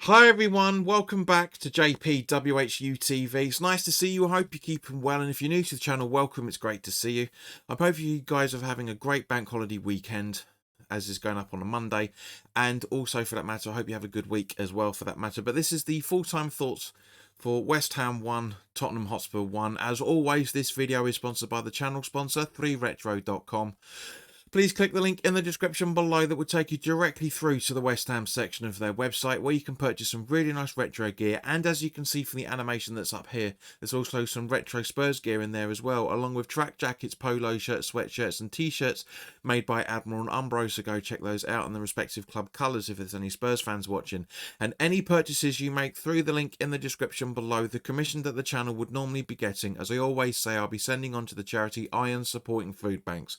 Hi everyone, welcome back to WHU TV. It's nice to see you. I hope you're keeping well, and if you're new to the channel, welcome. It's great to see you. I hope you guys are having a great bank holiday weekend, as is going up on a Monday, and also for that matter, I hope you have a good week as well for that matter. But this is the full-time thoughts for West Ham 1, Tottenham Hotspur 1. As always, this video is sponsored by the channel sponsor, 3retro.com. Please click the link in the description below that will take you directly through to the West Ham section of their website, where you can purchase some really nice retro gear. And as you can see from the animation that's up here, there's also some retro Spurs gear in there as well, along with track jackets, polo shirts, sweatshirts and t-shirts made by Admiral and Umbro. So go check those out in the respective club colours if there's any Spurs fans watching. And any purchases you make through the link in the description below, the commission that the channel would normally be getting, as I always say, I'll be sending on to the charity Iron Supporting Food Banks.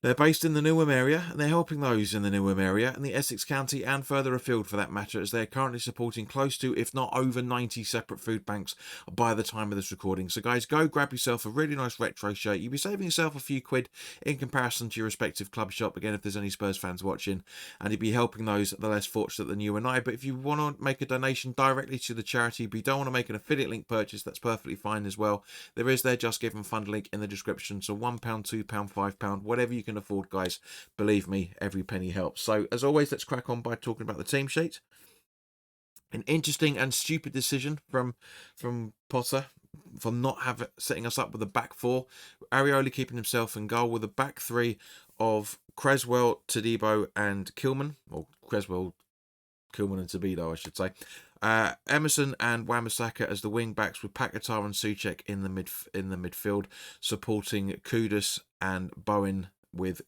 They're based in the Newham area, and they're helping those in the Newham area and the Essex County and further afield for that matter, as they're currently supporting close to, if not over 90 separate food banks by the time of this recording. So guys, go grab yourself a really nice retro shirt. You'll be saving yourself a few quid in comparison to your respective club shop, again if there's any Spurs fans watching, and you'll be helping those the less fortunate than you and I. But if you want to make a donation directly to the charity, but you don't want to make an affiliate link purchase, that's perfectly fine as well. There is their Just Give and Fund link in the description, so £1, £2, £5, whatever you can afford, guys. Believe me, every penny helps. So as always, let's crack on by talking about the team sheet. An interesting and stupid decision from Potter for not setting us up with a back four. Areola keeping himself in goal with a back three of Creswell, Todibo and Kilman, or Creswell, Kilman and Todibo, I should say. Emerson and Wan-Bissaka as the wing backs, with Paquetá and Souček in the midfield, supporting Kudus and Bowen, with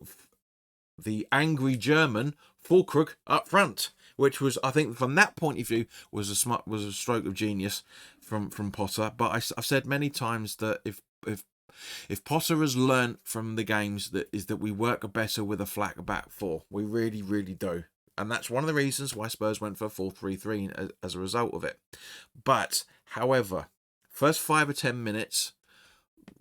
the angry German Füllkrug up front, which was, I think, from that point of view, was a stroke of genius from Potter. But I've said many times that if Potter has learnt from the games, that we work better with a flat back four. We really, really do. And that's one of the reasons why Spurs went for a 4-3-3 as a result of it. But, however, first 5 or 10 minutes,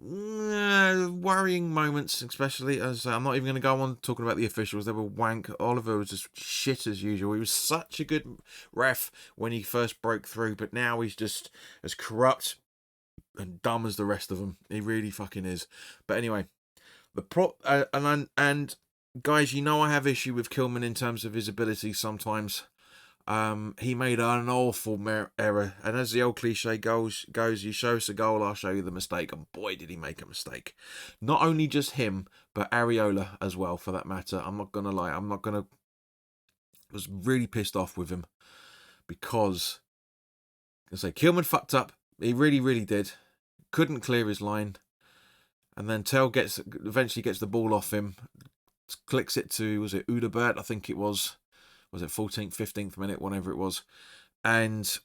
worrying moments, especially as I'm not even going to go on talking about the officials. They were wank. Oliver was just shit as usual. He was such a good ref when he first broke through, but now he's just as corrupt and dumb as the rest of them. He really fucking is. But anyway, and guys, you know I have issue with Kilman in terms of his ability sometimes. He made an awful error, and as the old cliche goes, you show us a goal, I'll show you the mistake. And boy, did he make a mistake. Not only just him, but Areola as well, for that matter. I'm not gonna lie, I was really pissed off with him, because I say Kilman fucked up. He really, really did. Couldn't clear his line, and then Tell eventually gets the ball off him, clicks it to, was it Udebert? I think it was it 14th, 15th minute, whatever it was. And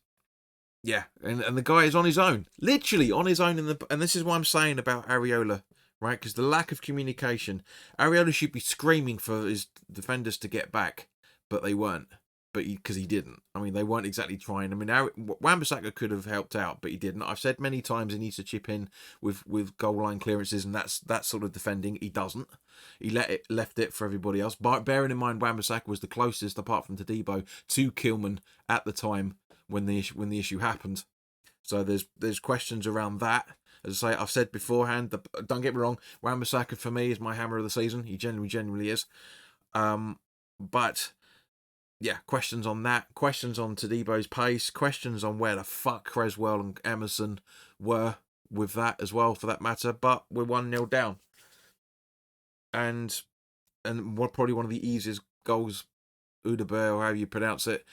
yeah, and the guy is on his own, literally on his own. And this is what I'm saying about Areola, right? Because the lack of communication. Areola should be screaming for his defenders to get back, but they weren't. But because he didn't. I mean, they weren't exactly trying. I mean, Wan-Bissaka could have helped out, but he didn't. I've said many times he needs to chip in with goal line clearances, and that's that sort of defending. He doesn't. He left it for everybody else. But bearing in mind, Wan-Bissaka was the closest, apart from Todibo, to Kilman at the time when the issue happened. So there's questions around that. As I say, I've said beforehand, don't get me wrong, Wan-Bissaka for me is my hammer of the season. He genuinely is. But yeah, questions on that, questions on Todibo's pace, questions on where the fuck Creswell and Emerson were with that as well, for that matter. But we're 1-0 down. And probably one of the easiest goals Udebert, or however you pronounce it,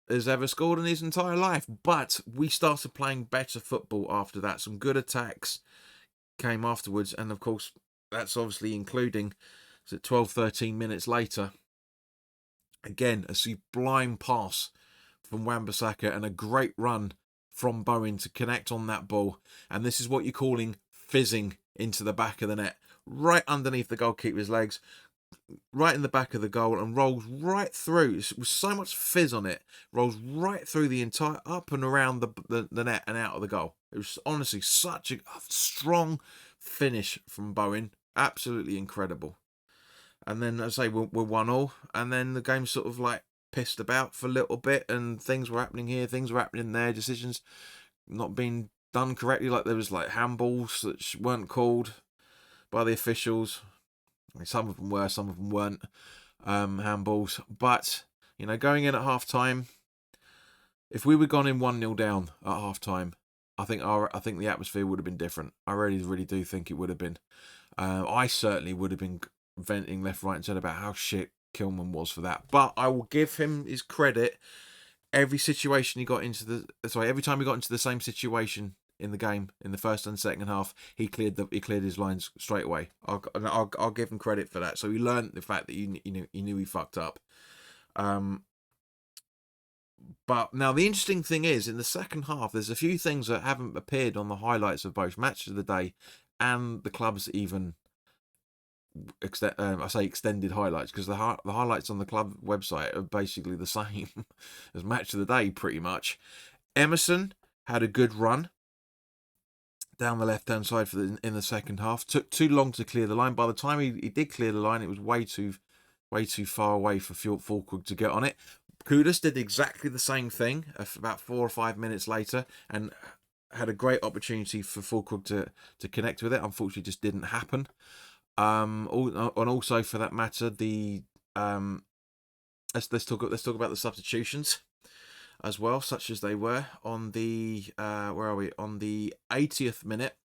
has ever scored in his entire life. But we started playing better football after that. Some good attacks came afterwards. And of course, that's obviously including, 12, 13 minutes later, again, a sublime pass from Wan-Bissaka and a great run from Bowen to connect on that ball. And this is what you're calling fizzing into the back of the net, right underneath the goalkeeper's legs, right in the back of the goal, and rolls right through. With so much fizz on it, rolls right through the entire, up and around the net and out of the goal. It was honestly such a strong finish from Bowen. Absolutely incredible. And then, as I say, we're 1-1, and then the game sort of like pissed about for a little bit, and things were happening here, things were happening there, decisions not being done correctly. Like there was like handballs that weren't called by the officials. I mean, some of them were, some of them weren't handballs. But going in at half time, if we were gone in 1-0 down at half time, I think the atmosphere would have been different. I really, really do think it would have been. I certainly would have been venting left, right, and centre about how shit Kilman was for that. But I will give him his credit. Every situation he got into every time he got into the same situation in the game in the first and second half, he cleared his lines straight away. I'll give him credit for that. So he learned the fact that he knew he fucked up. But now the interesting thing is, in the second half, there's a few things that haven't appeared on the highlights of both matches of the day and the club's even extended highlights, because the highlights on the club website are basically the same as match of the day pretty much. Emerson had a good run down the left hand side in the second half. Took too long to clear the line. By the time he did clear the line, it was way too far away for Fulkrug to get on it. Kudus did exactly the same thing about 4 or 5 minutes later, and had a great opportunity for Fulkrug to connect with it. Unfortunately, just didn't happen. And also for that matter, let's talk about the substitutions as well, such as they were on the on the 80th minute.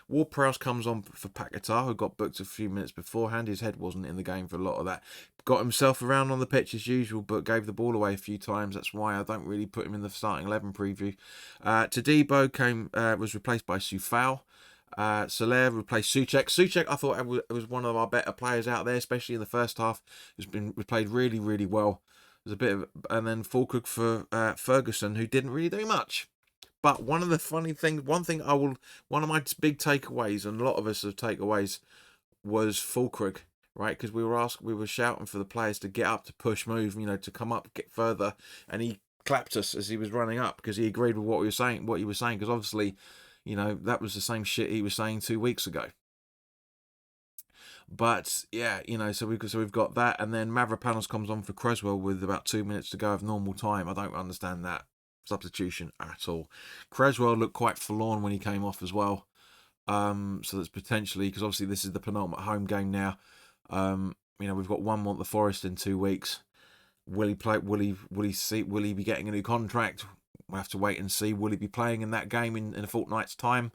Ward-Prowse comes on for Paquetá, who got booked a few minutes beforehand. His head wasn't in the game for a lot of that. Got himself around on the pitch as usual, but gave the ball away a few times. That's why I don't really put him in the starting 11 preview. Todibo was replaced by Soufal. Soler replaced Souček. Souček, I thought was one of our better players out there, especially in the first half. Has been played really, really well. There's a bit of, and then Fulkrug for Ferguson, who didn't really do much. But one of the funny things, one of my big takeaways, and a lot of us have takeaways, was Fulkrug, right? Because we were shouting for the players to get up, to push, move, to come up, get further, and he clapped us as he was running up because he agreed with what he was saying. Because obviously, that was the same shit he was saying 2 weeks ago. But yeah, so we've got that, and then Mavropanos comes on for Creswell with about 2 minutes to go of normal time. I don't understand that substitution at all. Creswell looked quite forlorn when he came off as well. So that's potentially, because obviously this is the penultimate home game now. We've got one more at the Forest in 2 weeks. Will he play? Will he be getting a new contract? We'll have to wait and see. Will he be playing in that game in a fortnight's time?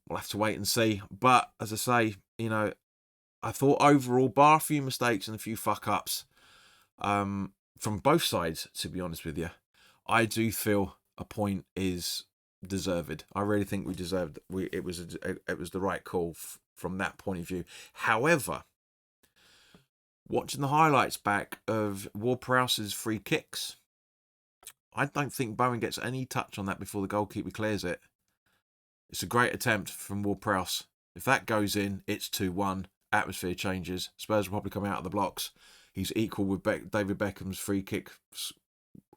We'll have to wait and see. But as I say, I thought overall, bar a few mistakes and a few fuck ups from both sides, to be honest with you, I do feel a point is deserved. I really think we deserved. It was the right call from that point of view. However, watching the highlights back of Ward-Prowse's free kicks, I don't think Bowen gets any touch on that before the goalkeeper clears it. It's a great attempt from Ward-Prowse. If that goes in, it's 2-1. Atmosphere changes. Spurs will probably come out of the blocks. He's equal with David Beckham's free kick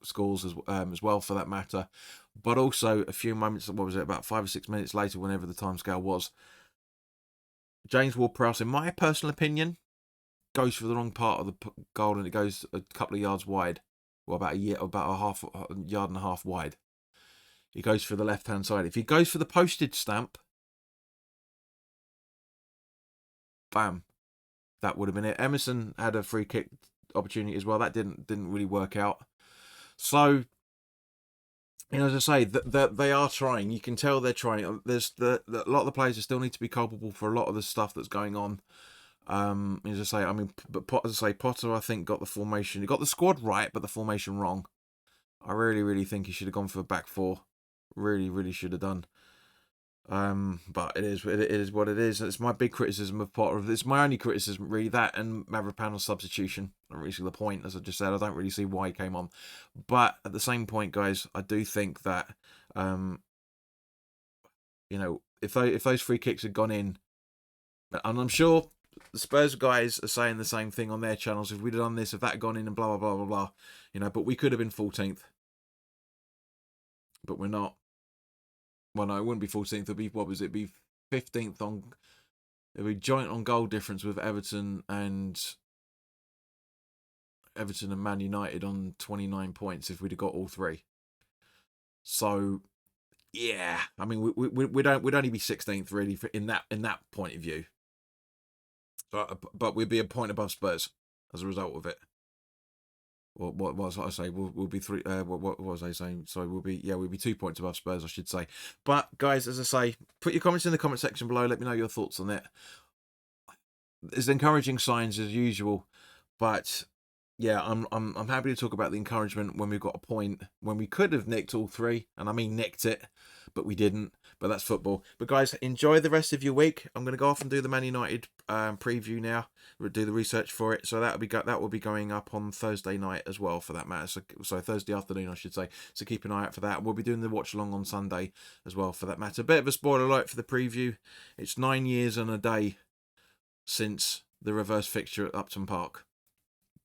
scores as well, for that matter. But also a few moments, about 5 or 6 minutes later, whenever the timescale was, James Ward-Prowse, in my personal opinion, goes for the wrong part of the goal, and it goes a couple of yards wide. Well, about a yard and a half wide. He goes for the left-hand side. If he goes for the postage stamp, bam, that would have been it. Emerson had a free kick opportunity as well. That didn't really work out. So, as I say, they are trying. You can tell they're trying. There's a lot of the players still need to be culpable for a lot of the stuff that's going on. As I say, Potter, I think, got the formation. He got the squad right, but the formation wrong. I really, really think he should have gone for a back four. Really, really should have done. But it is what it is. It's my big criticism of Potter. It's my only criticism, really, that and Mavropanos' substitution. I don't really see the point. As I just said, I don't really see why he came on. But at the same point, guys, I do think that if those free kicks had gone in, and I'm sure the Spurs guys are saying the same thing on their channels. If we'd have done this, if that had gone in, and blah blah blah blah blah, but we could have been 14th. But we're not. Well, no, it wouldn't be 14th. It'd be, what was it? Be 15th on. It'd be joint on goal difference with Everton and Everton and Man United on 29 points if we'd have got all three. So, yeah, I mean, we'd only be 16th really in that point of view. But we'd be a point above Spurs as a result of it. What was I say? We'll be three. What was I saying? Sorry, we'll be 2 points above Spurs, I should say. But guys, as I say, put your comments in the comment section below. Let me know your thoughts on it. There's encouraging signs as usual, but yeah, I'm happy to talk about the encouragement when we've got a point when we could have nicked all three, and I mean nicked it, but we didn't. But that's football. But guys, enjoy the rest of your week. I'm going to go off and do the Man United preview now. We'll do the research for it, so that will be going up on Thursday night as well, for that matter. So Thursday afternoon, I should say. So keep an eye out for that. We'll be doing the watch along on Sunday as well, for that matter. A bit of a spoiler alert for the preview. It's 9 years and a day since the reverse fixture at Upton Park.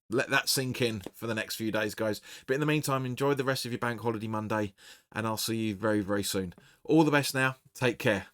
Let that sink in for the next few days, guys. But in the meantime, enjoy the rest of your bank holiday Monday, and I'll see you very, very soon. All the best now. Take care.